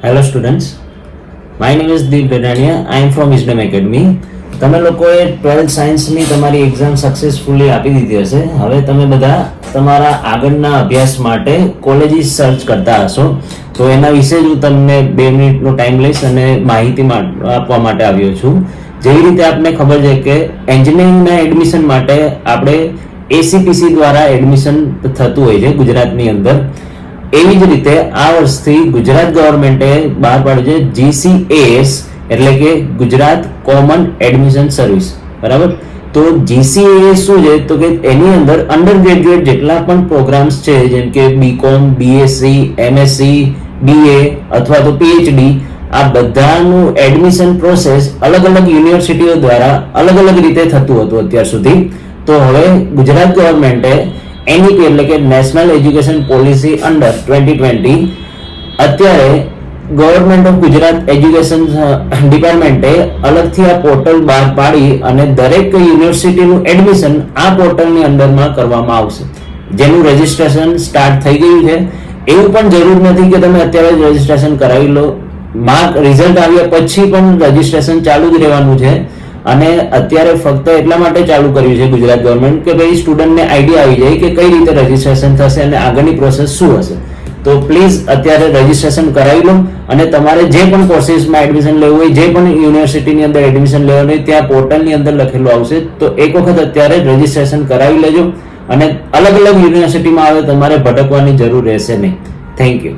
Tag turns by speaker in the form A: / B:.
A: Hello students, my name is Deep Dedania. I am from Wisdom Academy. તમે લોકોએ 12th સાયન્સની તમારી exam successfully આપી દીધી હશે. હવે તમે બધા તમારા આગળના અભ્યાસ માટે કોલેજીસ સર્ચ કરતા હશો, તો એના વિશે જ હું તમને 2 મિનિટનો ટાઈમ લઈશ અને માહિતી આપવા માટે આવ્યો છું. જેવી રીતે આપને ખબર છે કે એન્જિનિયરિંગના એડમિશન માટે આપણે એસીપીસી દ્વારા એડમિશન થતું હોય છે ગુજરાતની અંદર. એવી જ રીતે આ વર્ષથી ગુજરાત ગવર્મેન્ટે બહાર પાડ્યું છે જીસીએએસ, એટલે કે ગુજરાત કોમન એડમિશન સર્વિસ, બરાબર. તો જીસીએએસ શું છે, તો કે એની અંદર અંડર ગ્રેજ્યુએટ જેટલા પણ પ્રોગ્રામ્સ છે, જેમ કે બીકોમ, બીએસસી, એમએસસી, બીએ અથવા તો પીએચડી, આ બધાનું એડમિશન પ્રોસેસ અલગ અલગ યુનિવર્સિટીઓ દ્વારા અલગ અલગ રીતે થતું હતું અત્યાર સુધી. તો હવે ગુજરાત ગવર્મેન્ટે એનઈપી એટલે કે નેશનલ એજ્યુકેશન પોલિસી અંડર 2020 અત્યારે ગવર્મેન્ટ ઓફ ગુજરાત એજ્યુકેશન ડિપાર્ટમેન્ટે અલગથી આ પોર્ટલ બહાર પાડી અને દરેક યુનિવર્સિટીનું એડમિશન આ પોર્ટલની અંદરમાં કરવામાં આવશે, જેનું રજીસ્ટ્રેશન સ્ટાર્ટ થઈ ગયું છે. એવું પણ જરૂર નથી કે તમે અત્યારે જ રજીસ્ટ્રેશન કરાવી લો. માર્ક રિઝલ્ટ આવ્યા પછી પણ રજીસ્ટ્રેશન ચાલુ જ રહેવાનું છે. અને અત્યારે ફક્ત એટલા માટે ચાલુ કર્યું છે ગુજરાત ગવર્મેન્ટ કે ભાઈ સ્ટુડન્ટને આઈડિયા આવી જાય કે કઈ રીતે રજીસ્ટ્રેશન થશે અને આગળની પ્રોસેસ શું હશે. તો પ્લીઝ અત્યારે રજીસ્ટ્રેશન કરાવી લો અને તમારે જે પણ કોર્સિસમાં એડમિશન લેવું હોય, જે પણ યુનિવર્સિટીની અંદર એડમિશન લેવાનું હોય, ત્યાં પોર્ટલની અંદર લખેલું આવશે. તો એક વખત અત્યારે રજીસ્ટ્રેશન કરાવી લેજો અને અલગ અલગ યુનિવર્સિટીમાં આવે તમારે ભટકવાની જરૂર રહેશે નહીં. Thank you.